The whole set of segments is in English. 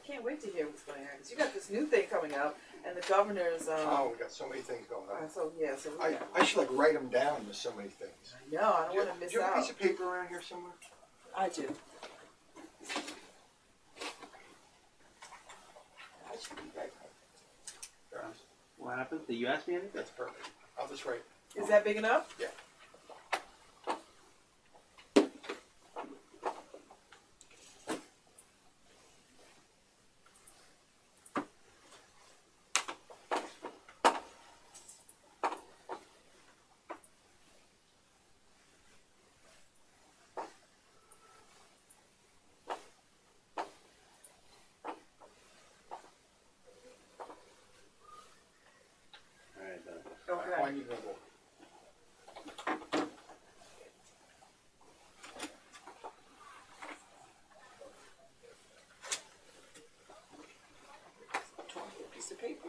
can't wait to hear what's going on. Because you got this new thing coming up, and the governor's. Oh, we got so many things going on. So I should like write them down. There's so many things. I know. I don't want to miss out. Do you have a piece of paper around here somewhere? I do. What happened? Did you ask me anything? That's perfect. I'll just write. Is that big enough? Yeah. Okay. I need one more. Piece of paper.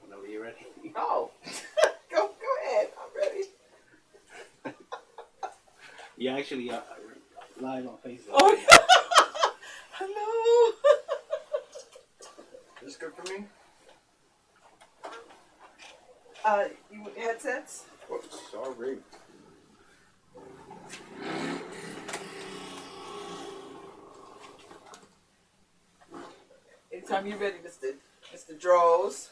Whenever you're ready. Oh, go ahead. I'm ready. You actually live on Facebook. Oh, hello. Is this good for me? You headsets? Whoops, sorry. Anytime you're ready, Mr. Draws.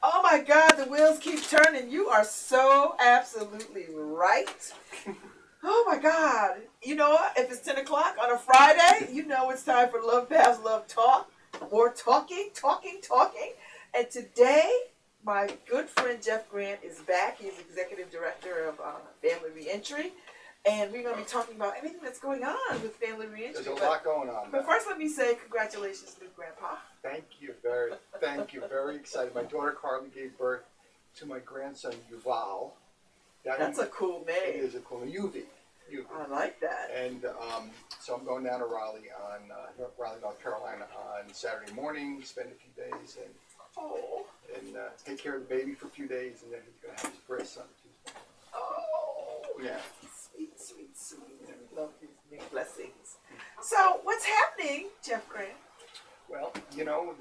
Oh my God, the wheels keep turning. You are so absolutely right. Oh my God. You know what? If it's 10 o'clock on a Friday, you know it's time for LoveBabz LoveTalk. More talking. And today, my good friend Jeff Grant is back. He's executive director of Family ReEntry. And we're going to be talking about everything that's going on with Family ReEntry. There's a lot going on. But first, let me say congratulations to Grandpa. Thank you. Very excited. My daughter Carly gave birth to my grandson Yuval. That's a cool name. It is a cool name. Yuvi. I like that. And so I'm going down to Raleigh, North Carolina on Saturday morning, spend a few days, and take care of the baby for a few days, and then he's going to have his birth on Tuesday. Oh, yeah. Sweet. I love these new blessings. So, what's happening, Jeff Grant? Well, you know,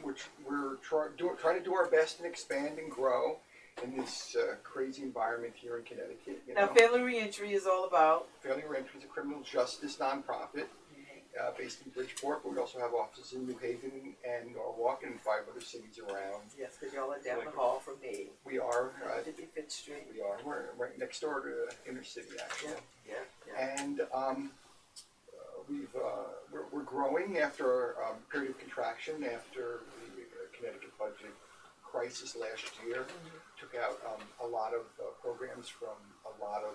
we're trying to do our best and expand and grow in this crazy environment here in Connecticut. Now, Family ReEntry is all about? Family ReEntry is a criminal justice nonprofit based in Bridgeport, but we also have offices in New Haven and Norwalk and 5 other cities around. Yes, because y'all are down the hall from me. We are. 55th Street. We are. We're right next door to inner city, actually. Yeah. And we're growing after a period of contraction after the Connecticut budget crisis last year. Took out a lot of programs from a lot of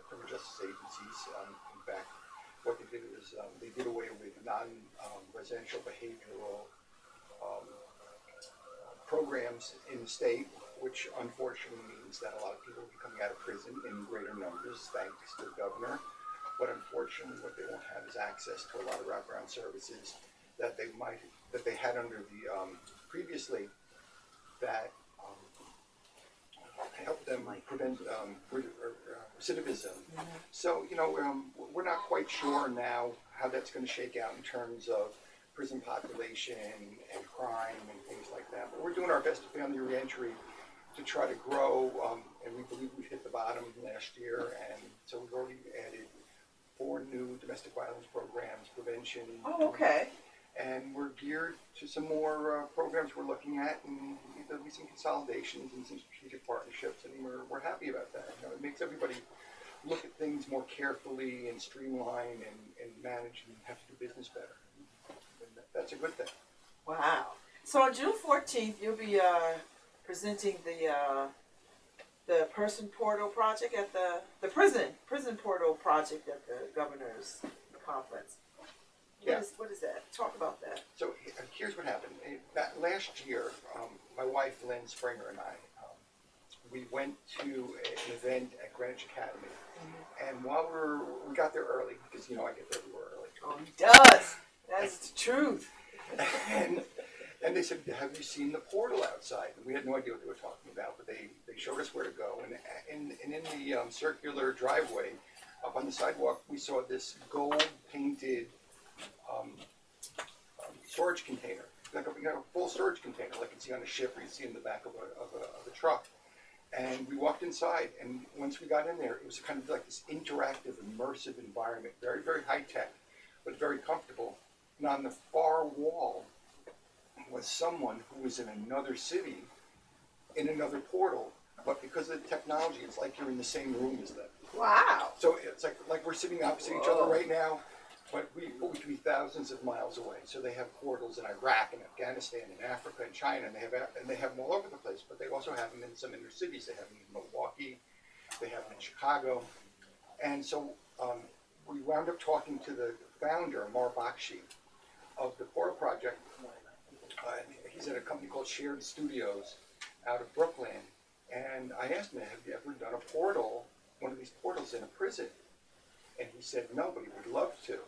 criminal justice agencies. In fact, what they did is they did away with non-residential behavioral programs in the state, which unfortunately means that a lot of people will be coming out of prison in greater numbers, thanks to the governor. But unfortunately, what they won't have is access to a lot of wraparound services that they had under the previously that help them prevent recidivism. So, you know, we're not quite sure now how that's going to shake out in terms of prison population and crime and things like that. But we're doing our best at Family ReEntry to try to grow, and we believe we've hit the bottom last year, and so we've already added 4 new domestic violence programs, prevention. Oh, okay. And we're geared to some more programs we're looking at, and there'll be some consolidations and some strategic partnerships, and we're happy about that. You know, it makes everybody look at things more carefully and streamline and manage and have to do business better. And that's a good thing. Wow. So on June 14th, you'll be presenting the person portal project at the prison portal project at the governor's conference. Yeah. What is that? Talk about that. So here's what happened. Last year, my wife Lynn Springer and I, we went to an event at Greenwich Academy, and while we got there early because I get there early. Oh, he does. That's the truth. And they said, "Have you seen the portal outside?" And we had no idea what they were talking about, but they showed us where to go. And in the circular driveway up on the sidewalk, we saw this gold painted storage container, like a full storage container, like you see on a ship or you see in the back of a truck. And we walked inside, and once we got in there, it was kind of like this interactive, immersive environment, very, very high tech, but very comfortable. And on the far wall was someone who was in another city, in another portal, but because of the technology, it's like you're in the same room as them. Wow. So it's like we're sitting opposite each other right now, but we could be thousands of miles away. So they have portals in Iraq and Afghanistan and Africa and China, and they have them all over the place. But they also have them in some inner cities. They have them in Milwaukee, they have them in Chicago, and so we wound up talking to the founder, Mar Bakshi, of the Portal Project. He's at a company called Shared Studios out of Brooklyn, and I asked him, "Have you ever done a portal, one of these portals in a prison?" And he said, "No, but he would love to."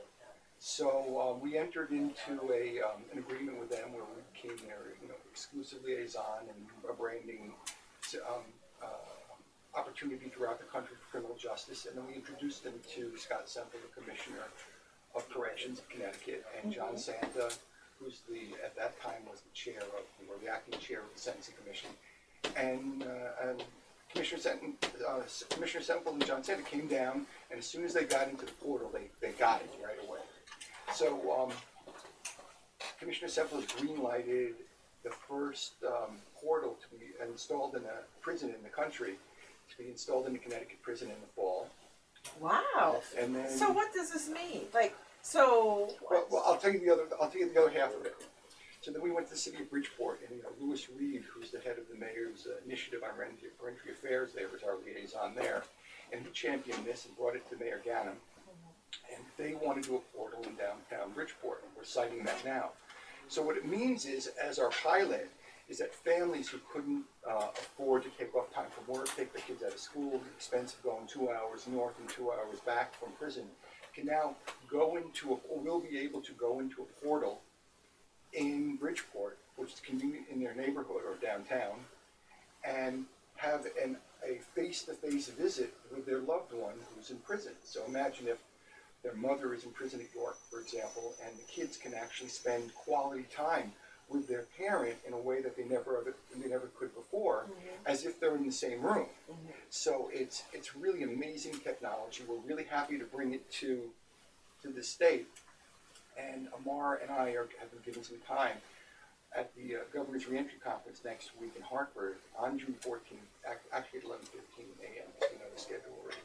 So we entered into an agreement with them where we became their exclusive liaison and a branding opportunity throughout the country for criminal justice. And then we introduced them to Scott Semple, the Commissioner of Corrections of Connecticut, and John Santa, who's at that time was the chair or the acting chair of the Sentencing Commission. And Commissioner Semple and John Santa came down, and as soon as they got into the portal, they got it right away. So Commissioner Semple has green-lighted the first portal to be installed in a prison in the country, to be installed in the Connecticut prison in the fall. Wow. And then, So what does this mean? Well, I'll tell you the other half of it. So then we went to the city of Bridgeport, and Louis Reed, who's the head of the mayor's initiative on ReEntry Affairs, there was our liaison there, and he championed this and brought it to Mayor Ganem, and they want to do a portal in downtown Bridgeport, and we're citing that now. So what it means is, as our pilot, is that families who couldn't afford to take off time from work, take their kids out of school, the expense of going 2 hours north and 2 hours back from prison, can now will be able to go into a portal in Bridgeport, which is convenient in their neighborhood or downtown, and have a face-to-face visit with their loved one who's in prison. So imagine if their mother is in prison at York, for example, and the kids can actually spend quality time with their parent in a way that they never could before, as if they're in the same room. So it's really amazing technology. We're really happy to bring it to the state. And Amar and I have been given some time at the Governor's ReEntry Conference next week in Hartford on June 14th, actually at 11:15 a.m., so you know the schedule already.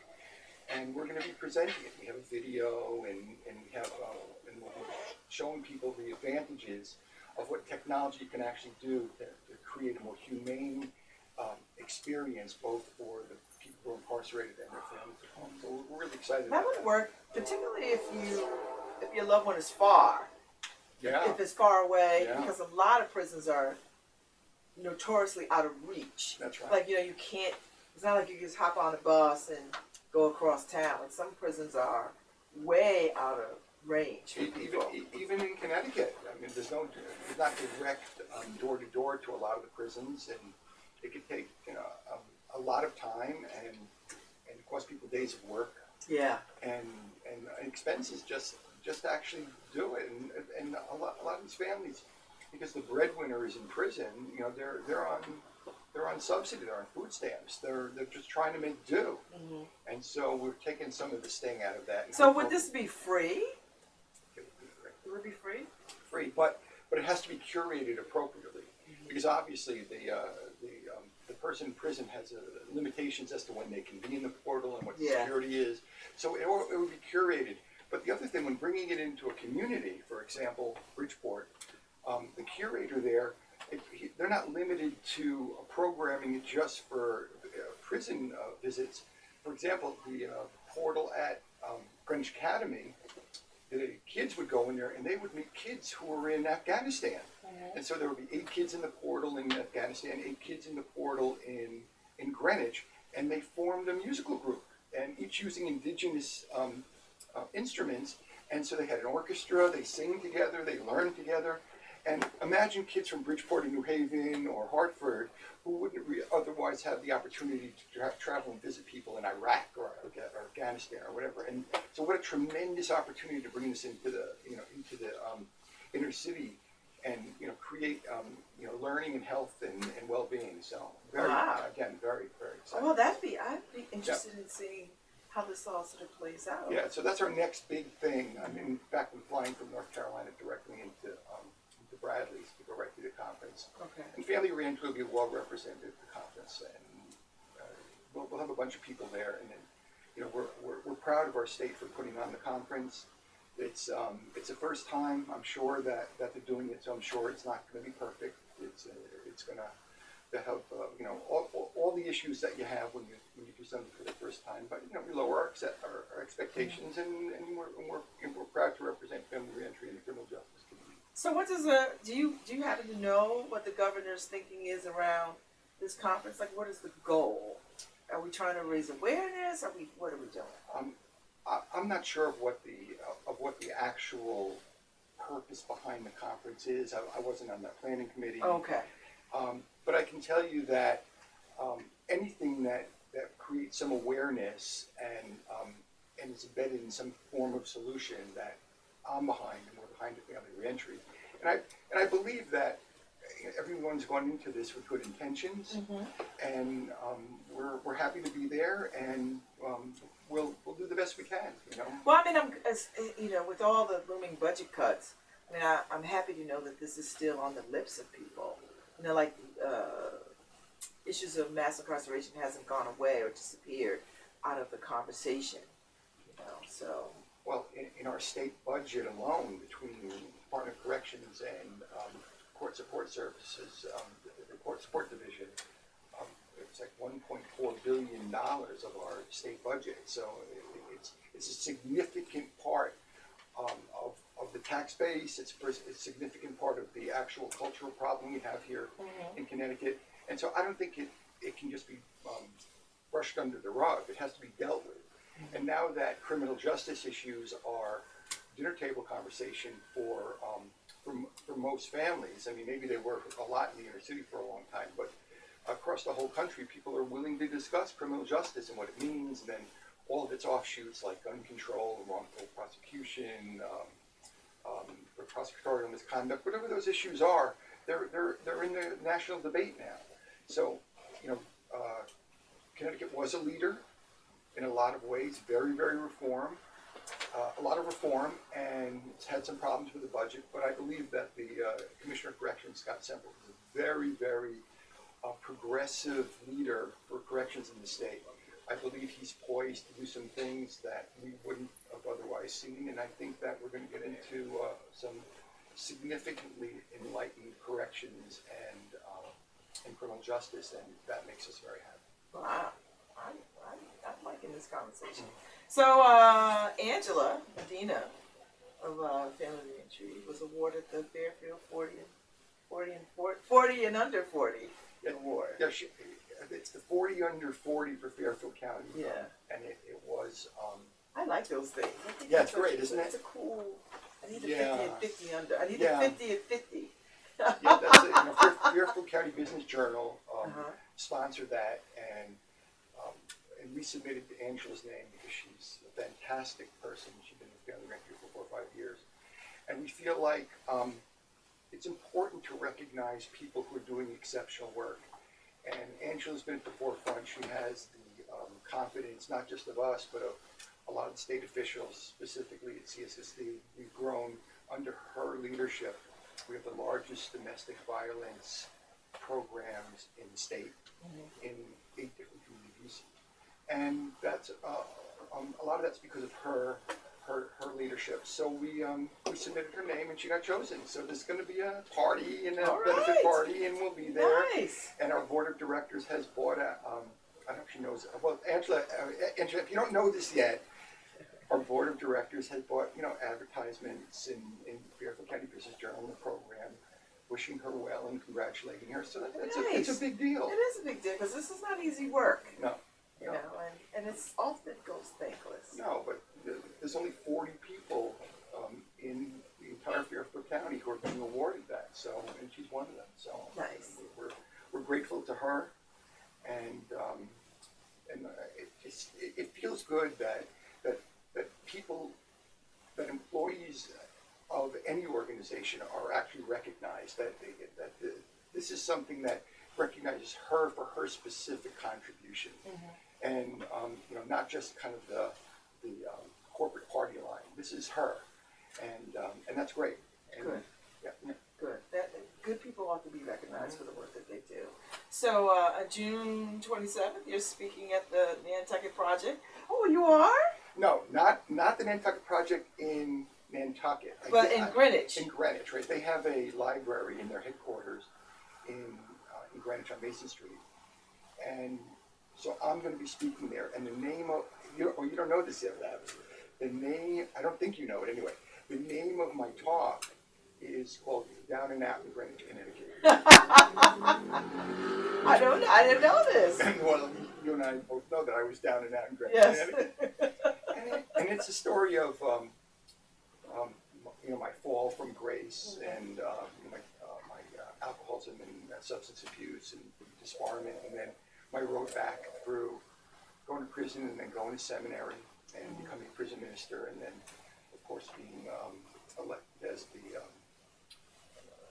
And we're going to be presenting it. We have a video, and we have and we'll be showing people the advantages of what technology can actually do to create a more humane experience, both for the people who are incarcerated and their families at home. So we're really excited that about would that. work, particularly if your loved one is far. Yeah. If it's far away, Yeah. because a lot of prisons are notoriously out of reach. That's right. Like, you can't, it's not like you can just hop on a bus and go across town. Like, some prisons are way out of range for people. Even in Connecticut, I mean, there's not direct door to door to a lot of the prisons, and it could take a lot of time and cost people days of work. Yeah. And expenses just to actually do it, and a lot of these families, because the breadwinner is in prison, they're on subsidy, they're on food stamps, they're just trying to make do, and so we're taking some of the sting out of that. So would this be free? It would be free. Free, but it has to be curated appropriately, because obviously the person in prison has limitations as to when they can be in the portal and what the Yeah. security is. So it would be curated. But the other thing, when bringing it into a community, for example, Bridgeport, the curator there, they're not limited to programming it just for prison visits. For example, the portal at Greenwich Academy, the kids would go in there and they would meet kids who were in Afghanistan. And so there would be 8 kids in the portal in Afghanistan, 8 kids in the portal in Greenwich, and they formed a musical group, and each using indigenous instruments. And so they had an orchestra, they sing together, they learn together. And imagine kids from Bridgeport and New Haven or Hartford who wouldn't otherwise have the opportunity to travel and visit people in Iraq or Afghanistan or whatever. And so what a tremendous opportunity to bring this into the inner city and create learning and health and well-being. So very again very exciting. Well, I'd be interested in seeing how this all sort of plays out. Yeah, so that's our next big thing. I mean, in fact, we're flying from North Carolina directly into Bradley's to go right to the conference. Okay. And Family ReEntry will be well represented at the conference, and we'll have a bunch of people there. And then, we're proud of our state for putting on the conference. It's the first time, I'm sure, that they're doing it, so I'm sure it's not going to be perfect. It's going to help all the issues that you have when you do something for the first time. But we lower our expectations, and we're proud to represent Family ReEntry in the criminal justice community. So what does do you happen to know what the governor's thinking is around this conference? Like, what is the goal? Are we trying to raise awareness? What are we doing? I'm not sure of what the actual purpose behind the conference is. I wasn't on that planning committee. Okay. But I can tell you that anything that creates some awareness and is embedded in some form of solution that I'm behind, and we're behind the Family ReEntry. And I believe that everyone's going into this with good intentions, and we're happy to be there, and we'll do the best we can. Well, I mean, with all the looming budget cuts, I mean, I'm happy to know that this is still on the lips of people. Issues of mass incarceration hasn't gone away or disappeared out of the conversation. So. Well, in our state budget alone, between the Department of Corrections and Court Support Services, the Court Support Division, it's like $1.4 billion of our state budget. So it's a significant part of the tax base. It's a significant part of the actual cultural problem we have here in Connecticut. And so I don't think it can just be brushed under the rug. It has to be dealt with. And now that criminal justice issues are dinner table conversation for most families, I mean, maybe they were a lot in the inner city for a long time, but across the whole country, people are willing to discuss criminal justice and what it means, and then all of its offshoots like gun control, wrongful prosecution, prosecutorial misconduct, whatever those issues are, they're in the national debate now. So, Connecticut was a leader in a lot of ways, very, very a lot of reform, and it's had some problems with the budget, but I believe that the Commissioner of Corrections, Scott Semple, is a very, very progressive leader for corrections in the state. I believe he's poised to do some things that we wouldn't have otherwise seen, and I think that we're going to get into some significantly enlightened corrections and criminal justice, and that makes us very happy. Wow. I'm liking this conversation. So, Angela Medina of Family ReEntry was awarded the Fairfield 40 and under 40 award. Yeah, it's the 40 under 40 for Fairfield County. Yeah. And it was. I like those things. Yeah, it's great, isn't it? It's a cool. I need the 50 and 50 under. I need the 50 and 50. Yeah, that's it. Fairfield County Business Journal sponsored that, and we submitted Angela's name because she's a fantastic person. She's been with Family ReEntry for 4 or 5 years. And we feel like it's important to recognize people who are doing exceptional work. And Angela's been at the forefront. She has the confidence, not just of us, but of a lot of the state officials, specifically at CSSD. We've grown under her leadership. We have the largest domestic violence programs in the state in 8 different communities, and that's a lot of that's because of her leadership. So we submitted her name and she got chosen. So there's going to be a party and a All benefit right. party, and we'll be there. Nice. And our board of directors has bought a. I don't know if she knows. Well, Angela, if you don't know this yet, our board of directors has bought advertisements in Fairfield County Business Journal in the program, wishing her well and congratulating her. So it's a big deal. It is a big deal because this is not easy work. No. You know, and it's often goes thankless. No, but there's only 40 people in the entire Fairfield County who are being awarded that. So, and she's one of them. So Nice. We're grateful to her, and it feels good that people, that employees of any organization are actually recognized. That this is something that recognizes her for her specific contribution. And not just kind of the corporate party line. This is her, and that's great. And, Good. Yeah. Good. Good people ought to be recognized for the work that they do. So June 27th, you're speaking at the Nantucket Project. Oh, you are? No, not the Nantucket Project in Nantucket, But in Greenwich. In Greenwich, right? They have a library in their headquarters in Greenwich on Mason Street, and so I'm going to be speaking there, and the name of, you don't know this yet, Babz. The name, I don't think you know it anyway, the name of my talk is called Down and Out in Greenwich, Connecticut. I didn't know this. Well, you and I both know that I was down and out in Greenwich, Yes. Connecticut. And it's a story of, my fall from grace and my alcoholism and substance abuse and disbarment, and then my road back through going to prison and then going to seminary and becoming a prison minister, and then, of course, being elected as the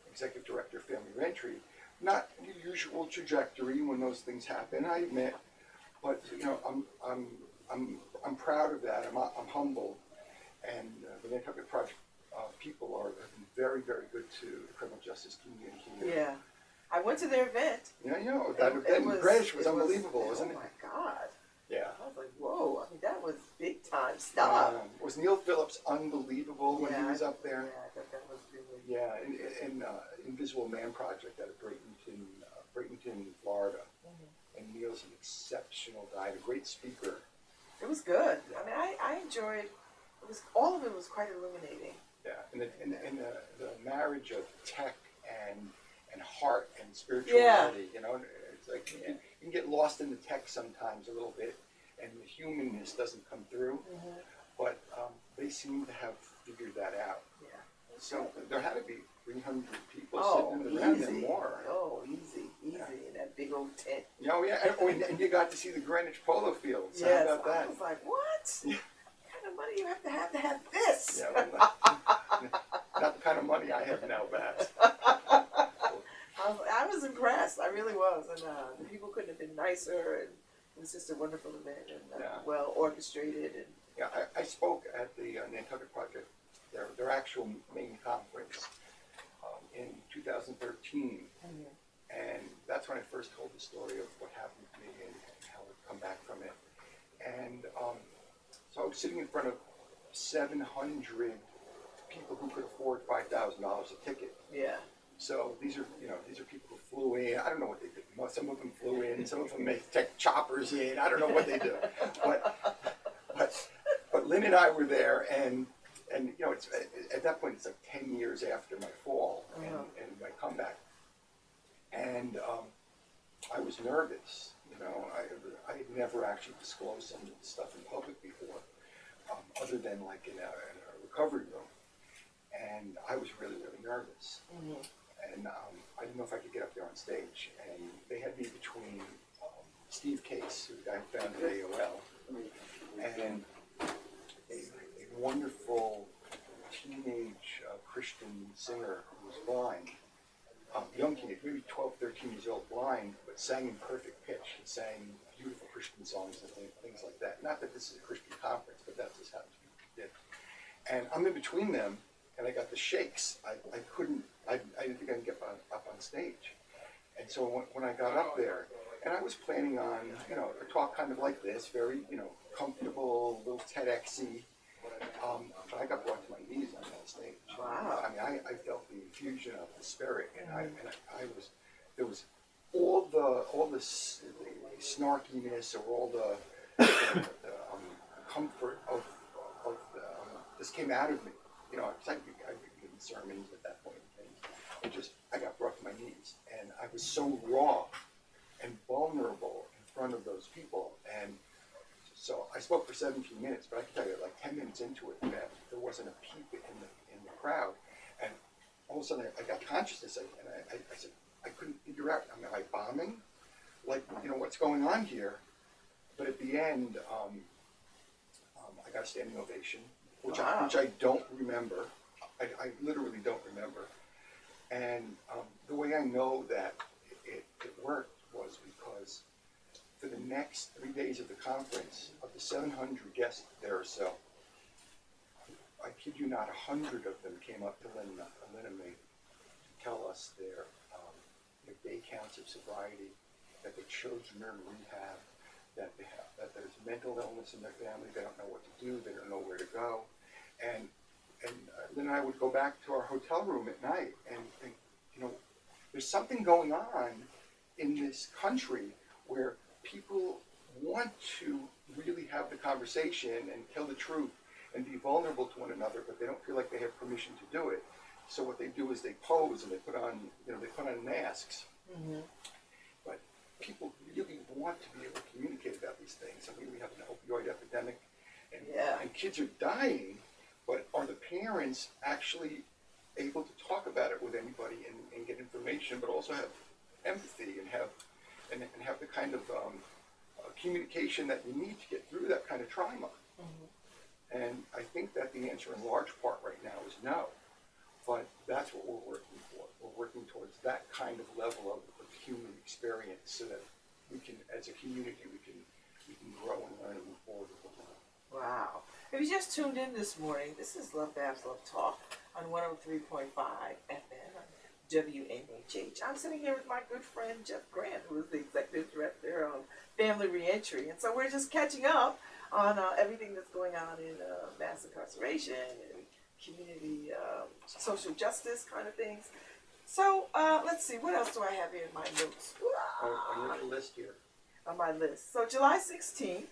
executive director of Family ReEntry. Not the usual trajectory when those things happen, I admit, but I'm proud of that. I'm humbled, and the Nantucket Project people have been very, very good to the criminal justice community here. Yeah. I went to their event. Yeah, that event in Greenwich was unbelievable, wasn't it? Oh my God. Yeah. I was like, whoa. I mean, that was big time stuff. Was Neil Phillips unbelievable when he was up there? Yeah, I thought that was really. Yeah, in Invisible Man Project out of Bradenton, Florida. And Neil's an exceptional guy, a great speaker. It was good. I mean, I enjoyed. All of it was quite illuminating. Yeah, and the marriage of tech and heart and spirituality. Yeah. It's like you can get lost in the tech sometimes a little bit, and the humanness doesn't come through. But they seem to have figured that out. Yeah. So there had to be 300 people Oh, sitting around easy. and more. Oh, easy in that big old tent. Yeah, and you got to see the Greenwich Polo Fields. Yes, How about that? I was like, what? What kind of money you have to have this? Yeah, well, not the kind of money I have now, Babz. I was impressed. I really was, and the people couldn't have been nicer. And it was just a wonderful event and well orchestrated. And Yeah, I spoke at the Nantucket Project, their actual main conference in 2013, and that's when I first told the story of what happened to me and how I've come back from it. And so I was sitting in front of 700 people who could afford $5,000 a ticket. yeah, So these are people who flew in. I don't know what they did. Some of them flew in. Some of them may take choppers in. I don't know what they do. But Lynn and I were there, and it's at that point it's like 10 years after my fall and my comeback, and I was nervous. I had never actually disclosed some of the stuff in public before, other than like in a recovery room, and I was really, really nervous. And I didn't know if I could get up there on stage. And they had me between Steve Case, who I founded AOL, and a wonderful teenage Christian singer who was blind, young teenage, maybe 12, 13 years old, blind, but sang in perfect pitch and sang beautiful Christian songs and things like that. Not that this is a Christian conference, but that's just how it did. And I'm in between them, and I got the shakes. I didn't think I could get up on stage. And so when I got up there, and I was planning on, you know, a talk kind of like this, very, you know, comfortable, a little TEDx-y, but I got brought to my knees on that stage. Wow. I mean, I felt the infusion of the spirit, and I was, there was all the snarkiness or all the comfort of this came out of me. You know, I've been giving sermons at that point and things. I got brought to my knees, and I was so raw and vulnerable in front of those people. And so I spoke for 17 minutes, but I can tell you, like 10 minutes into it, that there wasn't a peep in the crowd. And all of a sudden, I got consciousness, and I said, I couldn't figure out, am I bombing? Like, you know, what's going on here? But at the end, I got a standing ovation, which I don't remember. I literally don't remember. And the way I know that it worked was because for the next 3 days of the conference, of the 700 guests there or so, I kid you not, 100 of them came up to Lynn and me to tell us their day counts of sobriety, that their children are in rehab, that there's mental illness in their family, they don't know what to do, they don't know where to go. And Lynn and I would go back to our hotel room at night and think, you know, there's something going on in this country where people want to really have the conversation and tell the truth and be vulnerable to one another, but they don't feel like they have permission to do it. So what they do is they pose and they put on masks. Mm-hmm. But people really want to be able to communicate about these things. I mean, we have an opioid epidemic, and kids are dying, but are the parents actually able to talk about it with anybody and get information, but also have empathy and have the kind of communication that you need to get through that kind of trauma? Mm-hmm. And I think that the answer in large part right now is no. But that's what we're working for. We're working towards that kind of level of human experience so that we can, as a community, we can grow and learn and move forward with the world. Wow. If you just tuned in this morning, this is LoveBabz LoveTalk on 103.5 FM WNHH. I'm sitting here with my good friend Jeff Grant, who is the executive director of Family ReEntry. And so we're just catching up on everything that's going on in mass incarceration and community social justice kind of things. So let's see, what else do I have here in my notes? On your list here. On my list. So July 16th,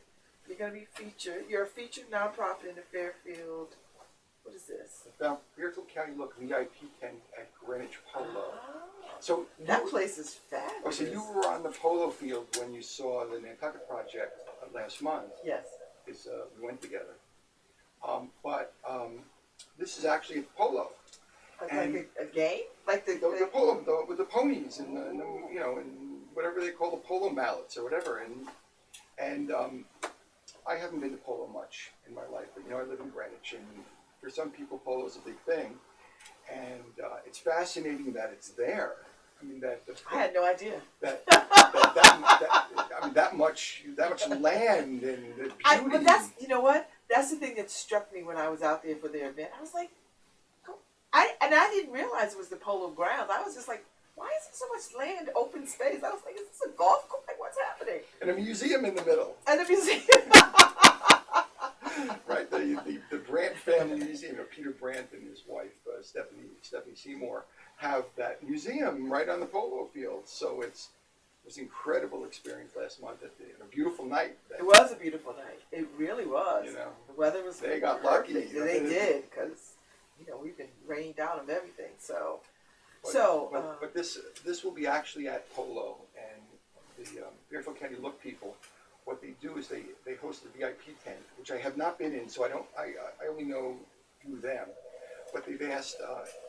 you're going to be featured. You're a featured nonprofit in the Fairfield. What is this? The Fairfield County Look VIP tent at Greenwich Polo. So that place is fabulous. Oh, so you were on the polo field when you saw the Nantucket Project last month. Yes. We went together. But this is actually a polo. Like a game? Like the polo with the ponies and you know, and whatever they call the polo mallets or whatever. And I haven't been to polo much in my life, but you know, I live in Greenwich, and for some people, polo is a big thing, and it's fascinating that it's there. I mean, I had no idea. That much land and the beauty. But that's, you know what? That's the thing that struck me when I was out there for the event. I was like, I didn't realize it was the polo grounds. I was just like, why is there so much land, open space? I was like, is this a golf course? Like, what's happening? And a museum in the middle. And a museum. Right, the Brandt family museum. Peter Brandt and his wife Stephanie Seymour have that museum right on the polo field. So it was an incredible experience last month. A beautiful night. It was a beautiful night. It really was. You know, the weather was. They got lucky. They did, because we've been raining down on everything. But this will be actually at Polo, and the Fairfield County Look people. What they do is they host a VIP tent, which I have not been in, so I only know through them. But they've asked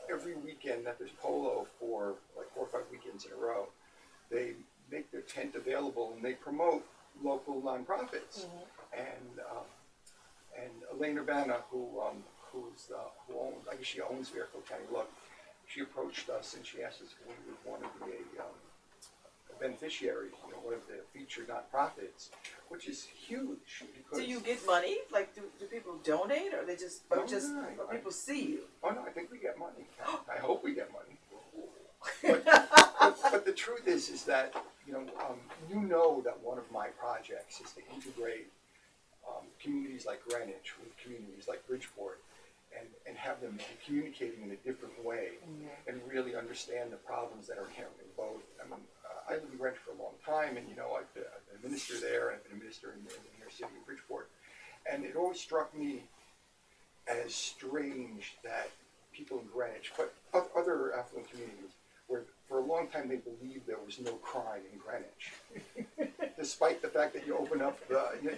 every weekend that there's polo for like 4 or 5 weekends in a row. They make their tent available and they promote local nonprofits. Mm-hmm. And Elaine Urbana, who owns, I guess she owns Fairfield County Look, she approached us and she asked us if we would want to be a beneficiary, one of the featured nonprofits, which is huge. Do you get money? Like, do people donate, or they just, or people see you? Oh no, I think we get money. I hope we get money. But But the truth is that that one of my projects is to integrate communities like Greenwich with communities like Bridgeport, and have them be communicating in a different way, and really understand the problems that are inherent in both. I mean, I lived in Greenwich for a long time, and I've been a minister there, and I've been a minister in the inner city of Bridgeport, and it always struck me as strange that people in Greenwich, but other affluent communities, where for a long time they believed there was no crime in Greenwich, despite the fact that you open up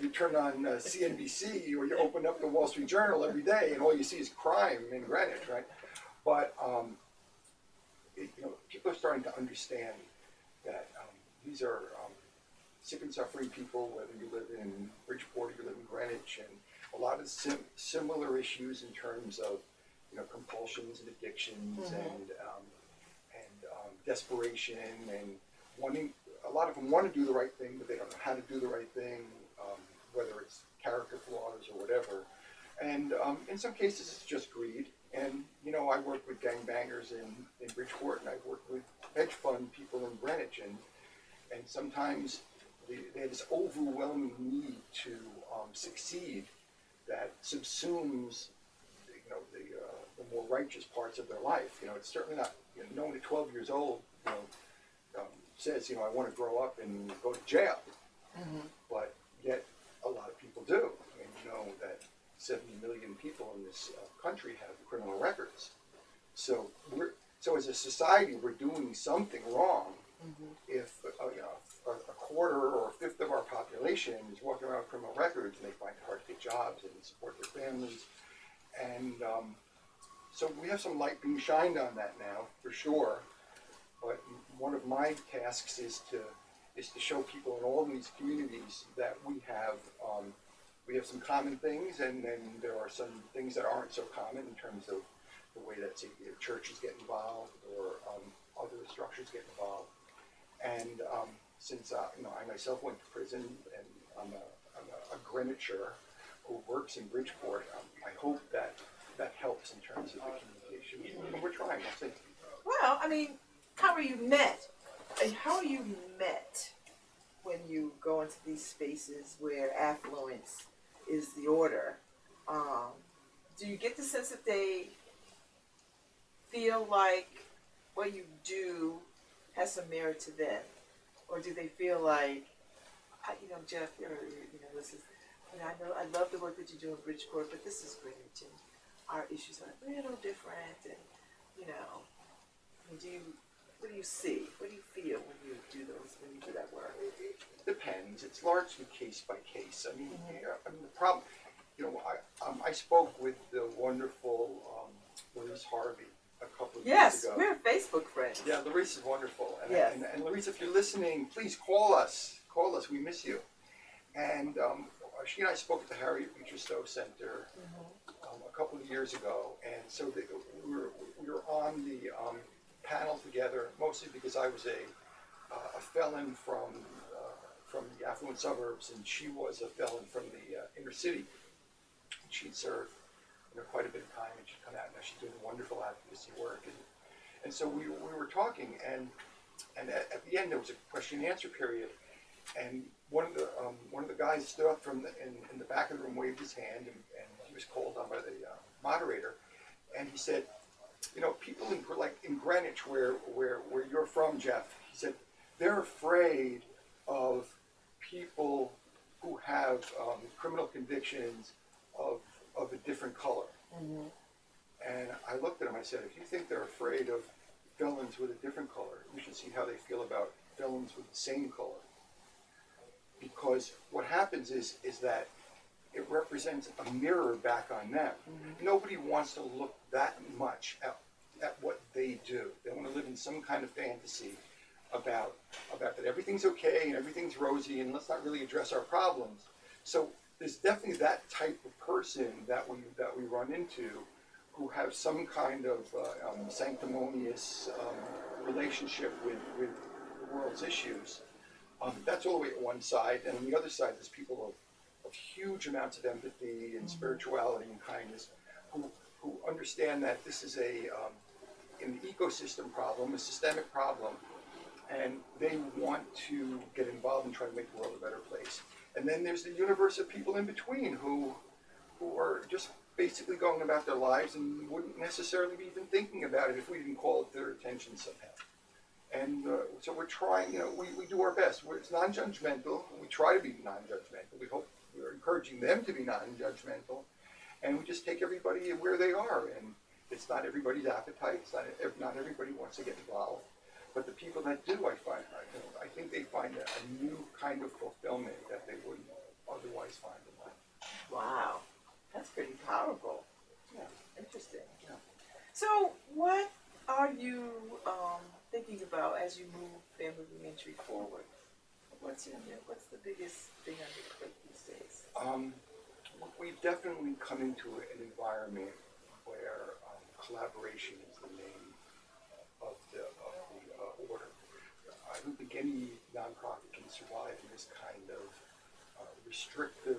you turn on CNBC, or you open up the Wall Street Journal every day, and all you see is crime in Greenwich, right? But people are starting to understand that these are sick and suffering people, whether you live in Bridgeport or you live in Greenwich, and a lot of similar issues in terms of compulsions and addictions, and desperation, and wanting. A lot of them want to do the right thing, but they don't know how to do the right thing, whether it's character flaws or whatever. And in some cases, it's just greed. And I work with gangbangers in Bridgeport, and I've worked with hedge fund people in Greenwich, and sometimes they have this overwhelming need to succeed that subsumes the more righteous parts of their life. It's certainly not no one at 12 years old says I want to grow up and go to jail, but yet a lot of people do. And that 70 million people in this country have criminal records. So as a society, we're doing something wrong if a quarter or a fifth of our population is walking around with criminal records, and they find it hard to get jobs and support their families. And so we have some light being shined on that now, for sure. But one of my tasks is to show people in all these communities that we have some common things, and then there are some things that aren't so common in terms of the way that churches get involved, or other structures get involved. And since I myself went to prison, and I'm a Greenwicher who works in Bridgeport, I hope that helps in terms of the communication. And we're trying. We'll see. Well, I mean, how are you met? And how are you met when you go into these spaces where affluence is the order? Do you get the sense that they feel like what you do has some merit to them, or do they feel like, Jeff, this is, I love the work that you do in Bridgeport, but this is Greenwich, and our issues are a little different, and what do you see? What do you feel when you do that work? Depends. It's largely case by case. I mean, the problem. I spoke with the wonderful Larissa Harvey a couple of years ago. Yes, we're Facebook friends. Yeah, Larissa's wonderful. And, yes. and Larissa, if you're listening, please call us. Call us. We miss you. And she and I spoke at the Harriet Beecher Stowe Center a couple of years ago, and so we were on the panel together, mostly because I was a felon from the affluent suburbs, and she was a felon from the inner city. She'd served quite a bit of time, and she'd come out, and she's doing wonderful advocacy work, and so we were talking, and at the end there was a question and answer period, and one of the guys stood up in the back of the room, waved his hand, and he was called on by the moderator, and he said, people in Greenwich, where you're from, Jeff, he said, they're afraid of people who have criminal convictions of a different color. And I looked at him, I said, if you think they're afraid of felons with a different color, you should see how they feel about felons with the same color. Because what happens is that it represents a mirror back on them. Nobody wants to look that much at what they do. They want to live in some kind of fantasy about that everything's okay and everything's rosy, and let's not really address our problems. So there's definitely that type of person that we run into, who have some kind of sanctimonious relationship with the world's issues. That's all the way at one side, and on the other side, there's people of huge amounts of empathy and spirituality and kindness, who understand that this is an ecosystem problem, a systemic problem, and they want to get involved and try to make the world a better place. And then there's the universe of people in between who are just basically going about their lives and wouldn't necessarily be even thinking about it if we didn't call it their attention somehow. And so we're trying, we do our best. It's non-judgmental. We try to be non-judgmental. We're encouraging them to be non-judgmental. And we just take everybody where they are. And it's not everybody's appetite. Not everybody wants to get involved. But the people that do, I think they find a new kind of fulfillment that they wouldn't otherwise find in life. Wow, that's pretty powerful. Yeah. Interesting. Yeah. So, what are you thinking about as you move Family ReEntry forward? What's the biggest thing on your plate these days? We've definitely come into an environment where collaboration is the name of the order. I don't think any nonprofit can survive in this kind of restrictive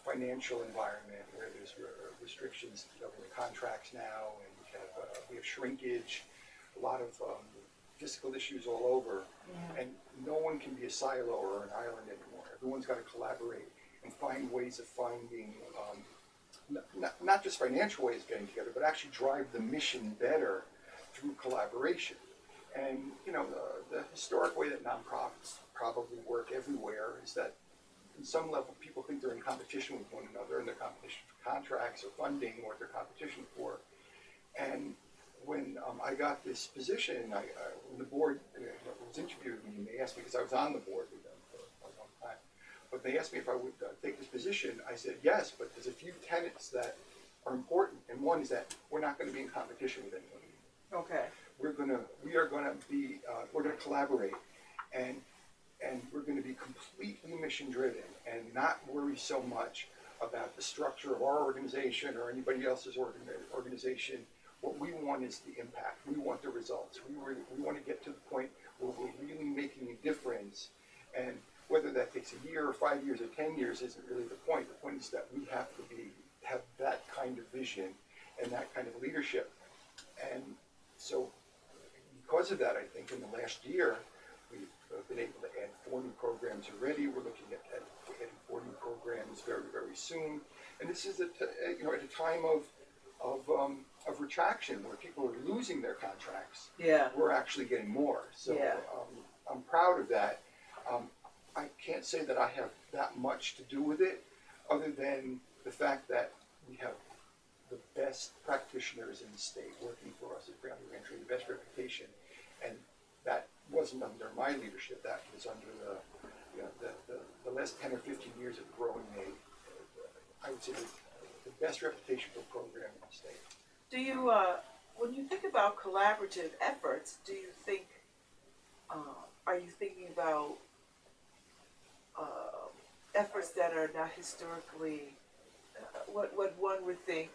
financial environment where there's restrictions to government contracts now, and we have shrinkage, a lot of fiscal issues all over, and no one can be a silo or an island anymore. Everyone's got to collaborate and find ways of finding, not just financial ways of getting together, but actually drive the mission better through collaboration. And the historic way that nonprofits probably work everywhere is that in some level people think they're in competition with one another, and they're competition for contracts or funding, or they're competition for. And when I got this position, when the board was interviewing me, they asked me, because I was on the board with them for a long time, but they asked me if I would take this position. I said yes, but there's a few tenets that are important, and one is that we're not going to be in competition with anyone. Okay. We're going to collaborate, and we're going to be completely mission driven and not worry so much about the structure of our organization or anybody else's organization. What we want is the impact. We want the results. We want to get to the point where we're really making a difference. And whether that takes a year or 5 years or 10 years isn't really the point. The point is that we have to have that kind of vision and that kind of leadership. And so because of that, I think in the last year, we've been able to add 4 new programs already. We're looking at adding 4 new programs very, very soon. And this is at a time of retraction where people are losing their contracts. Yeah. We're actually getting more. So yeah. I'm proud of that. I can't say that I have that much to do with it, other than the fact that we have the best practitioners in the state working for us at Family ReEntry, the best reputation, and that wasn't under my leadership. That was under the last 10 or 15 years of growing I would say the best reputation for program in the state. Do you, when you think about collaborative efforts, do you think, are you thinking about efforts that are not historically, what one would think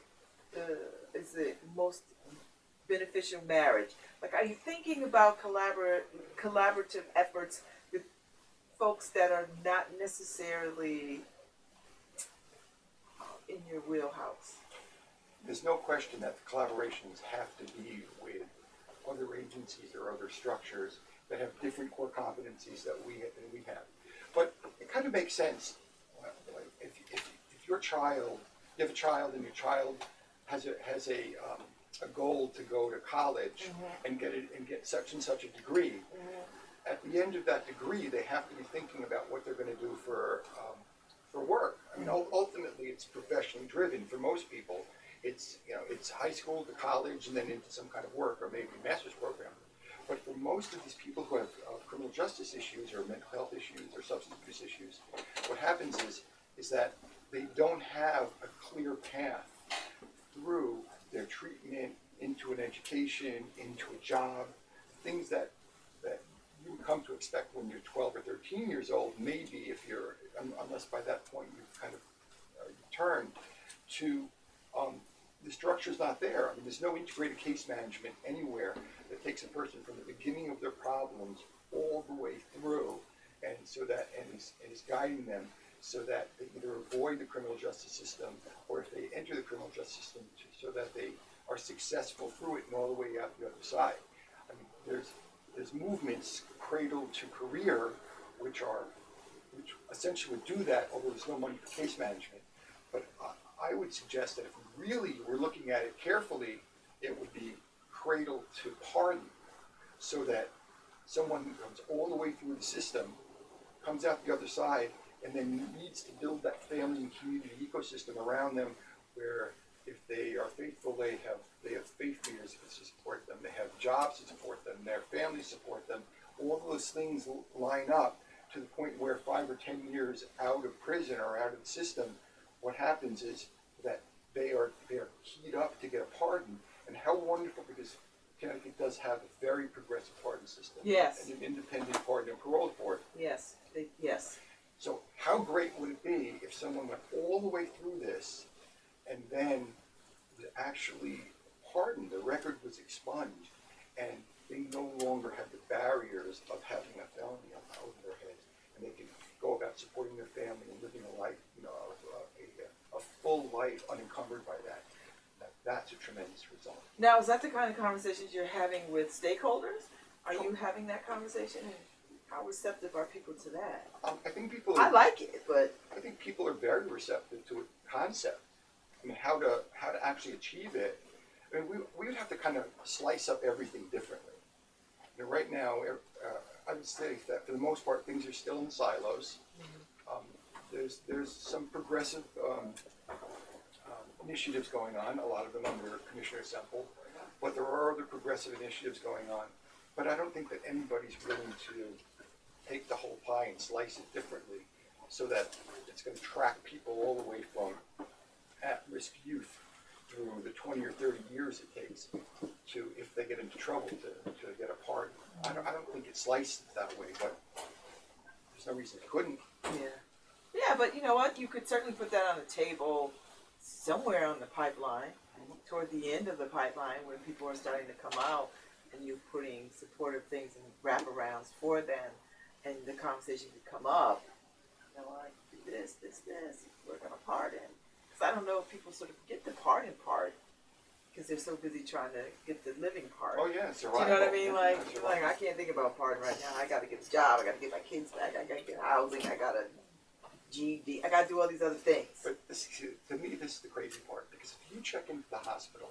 is the most beneficial marriage? Like, are you thinking about collaborative efforts with folks that are not necessarily in your wheelhouse? There's no question that the collaborations have to be with other agencies or other structures that have different core competencies than we have. But it kind of makes sense. If your child, you have a child, and your child has a goal to go to college and get such and such a degree. At the end of that degree, they have to be thinking about what they're going to do for work. I mean, ultimately, it's professionally driven for most people. It's high school to college and then into some kind of work or maybe a master's program. But for most of these people who have criminal justice issues or mental health issues or substance abuse issues, what happens is that they don't have a clear path through their treatment into an education, into a job, things that you would come to expect when you're 12 or 13 years old, maybe unless by that point you've kind of turned to, the structure's not there. I mean, there's no integrated case management anywhere that takes a person from the beginning of their problems all the way through, and is guiding them so that they either avoid the criminal justice system, or if they enter the criminal justice system, so that they are successful through it and all the way out the other side. I mean, there's there's movements cradle to career, which essentially would do that, although there's no money for case management. But I would suggest that if we really were looking at it carefully, it would be cradle to pardon, so that someone who comes all the way through the system comes out the other side and then needs to build that family and community ecosystem around them, where if they are faithful, they have faith leaders to support them, they have jobs to support them, their families support them. All those things line up to the point where 5 or 10 years out of prison or out of the system, what happens is that they are keyed up to get a pardon. And how wonderful, because Connecticut does have a very progressive pardon system. Yes. And an independent pardon and parole board. Yes. Yes. So how great would it be if someone went all the way through this and then actually pardoned, the record was expunged, and they no longer have the barriers of having a felony over their heads, and they can go about supporting their family and living a life, a full life unencumbered by that. That's a tremendous result. Now, is that the kind of conversations you're having with stakeholders? Are you having that conversation? And how receptive are people to that? I think people. I like it, but I think people are very receptive to a concept. I mean, how to actually achieve it. I mean, we would have to kind of slice up everything differently. You know, right now, I would say that for the most part, things are still in silos. There's some progressive initiatives going on, a lot of them under Commissioner Semple, but there are other progressive initiatives going on. But I don't think that anybody's willing to take the whole pie and slice it differently, so that it's going to track people all the way from at-risk youth through the 20 or 30 years it takes to, if they get into trouble, to get a pardon. I don't think it's sliced that way, but there's no reason it couldn't. Yeah, but you know what? You could certainly put that on the table somewhere on the pipeline, toward the end of the pipeline, when people are starting to come out, and you're putting supportive things and wraparounds for them, and the conversation could come up. You know, like, this. We're gonna pardon. Because I don't know if people sort of get the pardon part, because they're so busy trying to get the living part. Oh yeah, it's Do you know what I mean? Like I can't think about pardon right now. I got to get a job. I got to get my kids back. I got to get housing. I got to GED. I got to do all these other things. But to me, this is the crazy part, because if you check into the hospital,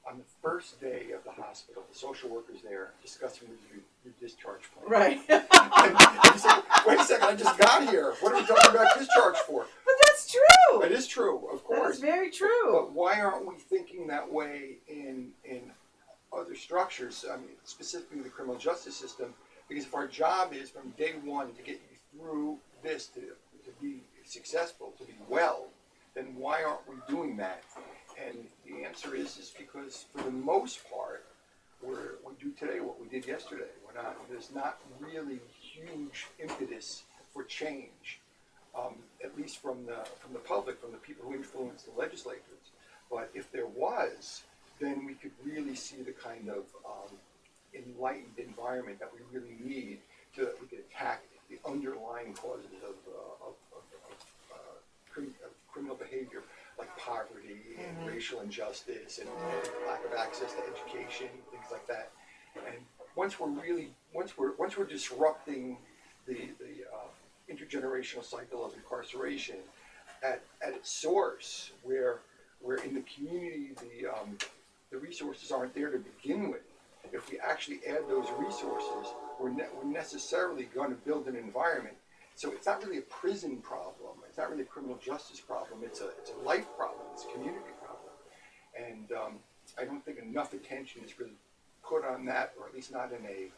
on the first day of the hospital, the social worker's there discussing with you your discharge plan. Right. And you say, wait a second, I just got here. What are we talking about discharge for? But that's true. It is true, of course. That's very true. But why aren't we thinking that way in other structures? I mean, specifically the criminal justice system. Because if our job is from day one to get you through this, to be successful, to be well, then why aren't we doing that? And the answer is because for the most part, we do today what we did yesterday. There's not really huge impetus for change, at least from the public, from the people who influence the legislators. But if there was, then we could really see the kind of enlightened environment that we really need so that we could attack the underlying causes of criminal behavior, like poverty and racial injustice and lack of access to education, things like that. And once we're disrupting the intergenerational cycle of incarceration at its source, where in the community the resources aren't there to begin with. If we actually add those resources, we're necessarily going to build an environment. So it's not really a prison problem. It's not really a criminal justice problem. It's a life problem. It's a community problem. And I don't think enough attention is really put on that, or at least not in a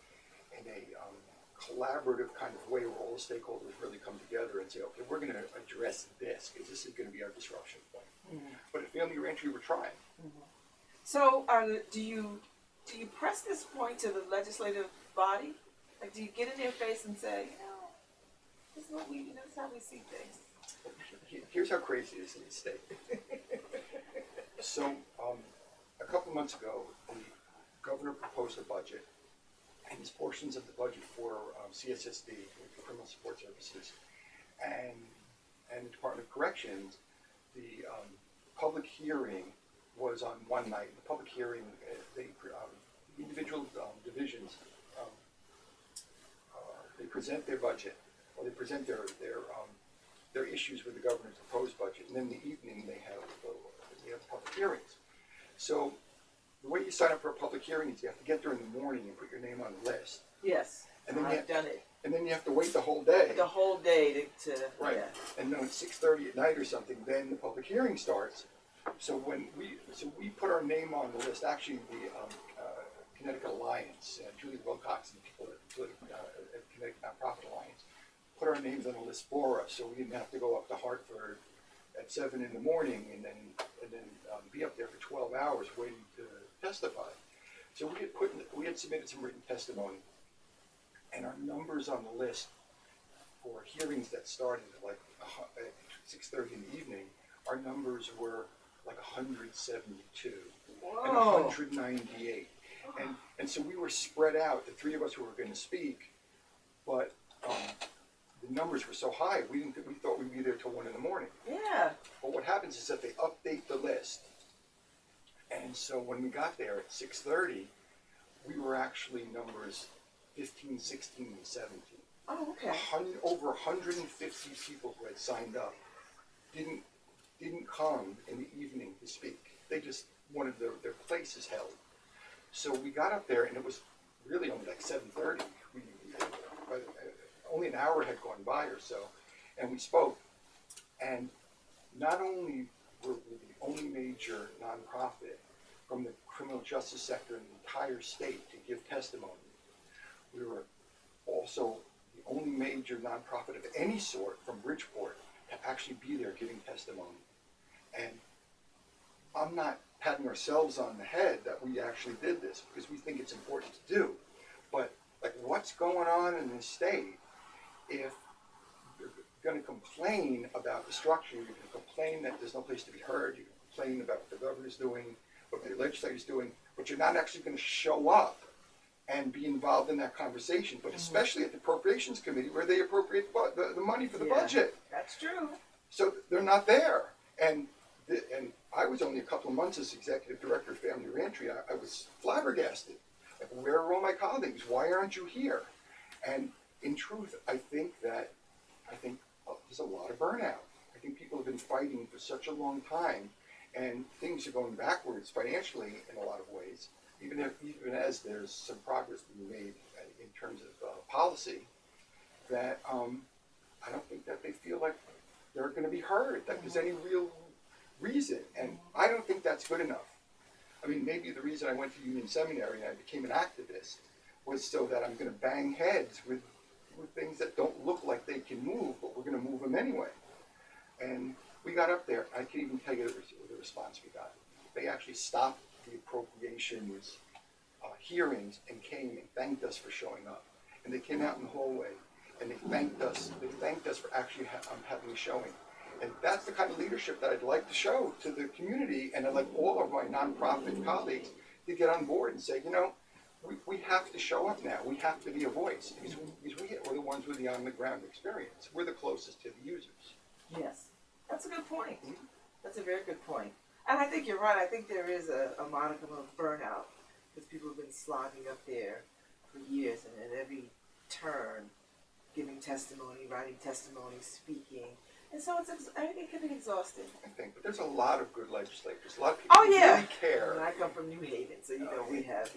collaborative kind of way where all the stakeholders really come together and say, okay, we're going to address this because this is going to be our disruption point. But at Family ReEntry, we're trying. So, do you press this point to the legislative body? Like, do you get in their face and say, this is what this is how we see things? Here's how crazy it is in the state. So, a couple months ago, the governor proposed a budget, and these portions of the budget for CSSD, Criminal Support Services, and the Department of Corrections, the public hearing was on one night. The public hearing, the individual divisions present their budget, or they present their issues with the governor's proposed budget, and then in the evening they have public hearings. So the way you sign up for a public hearing is you have to get there in the morning and put your name on the list, Yes, and then I've done it. and then you have to wait the whole day. The whole day to Right. yeah. And then at 6:30 at night or something, then the public hearing starts. So we put our name on the list. Actually, the Connecticut Alliance, Julie Wilcox and people at Connecticut Nonprofit Alliance put our names on the list for us, so we didn't have to go up to Hartford at 7 in the morning and then be up there for 12 hours waiting to testify. So we had submitted some written testimony, and our numbers on the list for hearings that started at like at 6:30 in the evening, our numbers were like 172 and 198, and so we were spread out. The three of us who were going to speak, but the numbers were so high, we thought we'd be there till 1 in the morning. Yeah. But what happens is that they update the list, and so when we got there at 6:30, we were actually numbers 15, 16, and 17. Oh, okay. Over 150 people who had signed up didn't come in the evening to speak. They just wanted their places held. So we got up there, and it was really only like 7:30. Only an hour had gone by or so, and we spoke. And not only were we the only major nonprofit from the criminal justice sector in the entire state to give testimony, we were also the only major nonprofit of any sort from Bridgeport to actually be there giving testimony. And I'm not patting ourselves on the head that we actually did this, because we think it's important to do. But like, what's going on in this state? If you're going to complain about the structure, you're going to complain that there's no place to be heard, you're going to complain about what the governor's doing, what the legislature's doing, but you're not actually going to show up and be involved in that conversation, but especially at the Appropriations Committee where they appropriate the money for the budget. That's true. So they're not there. And I was only a couple of months as executive director of Family ReEntry. I was flabbergasted. Like, where are all my colleagues? Why aren't you here? And in truth, I think there's a lot of burnout. I think people have been fighting for such a long time, and things are going backwards financially in a lot of ways. Even as there's some progress being made in terms of policy, that I don't think that they feel like they're going to be heard, that there's any real reason, and I don't think that's good enough. I mean, maybe the reason I went to Union Seminary and I became an activist was so that I'm going to bang heads with things that don't look like they can move, but we're going to move them anyway. And we got up there. I can't even tell you the response we got. They actually stopped the appropriations hearings and came and thanked us for showing up. And they came out in the hallway and they thanked us. They thanked us for actually having a showing. And that's the kind of leadership that I'd like to show to the community, and I'd like all of my nonprofit colleagues to get on board and say, you know, we have to show up now. We have to be a voice, because we're the ones with the on-the-ground experience. We're the closest to the users. Yes, that's a good point. That's a very good point. And I think you're right. I think there is a modicum of burnout, because people have been slogging up there for years, and at every turn, giving testimony, writing testimony, speaking. And so it can be exhausting. I think, but there's a lot of good legislators. A lot of people who really care. And I come from New Haven, so we have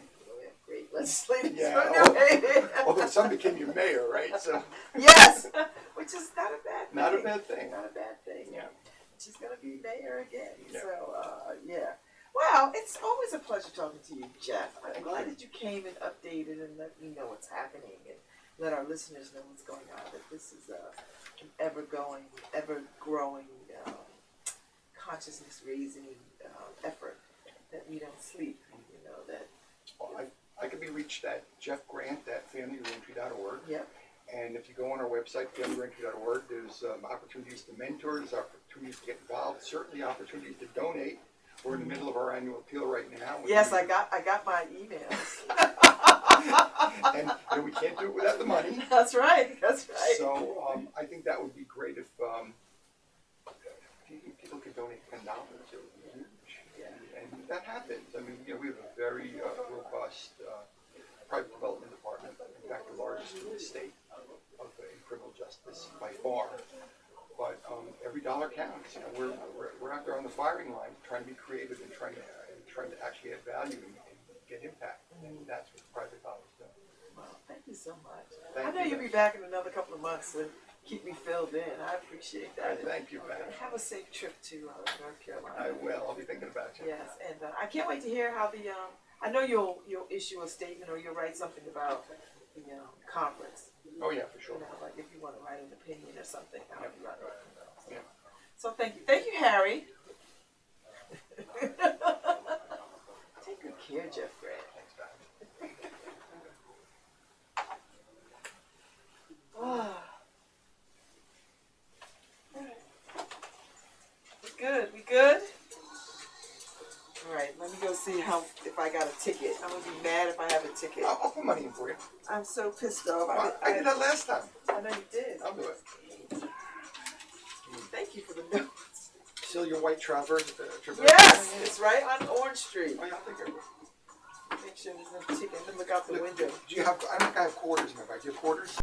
great legislators Yeah, from New Haven. Although some became your mayor, right? So yes, which is not a bad thing. Not a bad thing. Not a bad thing. Yeah. She's going to be mayor again. Yeah. So, yeah. Well, it's always a pleasure talking to you, Jeff. I'm glad that you came and updated and let me know what's happening and let our listeners know what's going on, that this is an ever-growing consciousness-raising effort, that we don't sleep, that... Well, I can be reached at jeffgrant@familyreentry.org. Yep. And if you go on our website, familyreentry.org, there's opportunities to mentor, there's opportunities to get involved, certainly opportunities to donate. We're in the middle of our annual appeal right now. Yes, I got my emails. and we can't do it without the money. That's right. So I think that would be great if people could donate $10. It would be huge. Yeah. And that happens. I mean, we have a very robust private development department, in fact, the largest in the state. dollar counts. You know, we're out there on the firing line trying to be creative and trying to actually add value and get impact. And that's what private dollars do. Well, thank you so much. Thank I know you, you'll be back in another couple of months to keep me filled in. I appreciate that. Thank you, Babz. Have a safe trip to North Carolina. I will. I'll be thinking about you. Yes, and I can't wait to hear how the. I know you'll issue a statement or you'll write something about the conference. Oh yeah, for sure. You know, like if you want to write an opinion or something, how you run it. So, Yeah. so thank you, Harry. Take good care, Jeff Grant. Thanks, Babz. We good? All right, let me go see if I got a ticket. I'm gonna be mad if I have a ticket. I'll put money in for you. I'm so pissed off. I did that last time. I know you did. I'll do it. Thank you for the notes. Still your white traverse at the traverse? Yes, it's right on Orange Street. Oh yeah, I'll take it. Make sure there's no ticket. Let me look out the window. Do you have? I don't think I have quarters in my bag. Do you have quarters?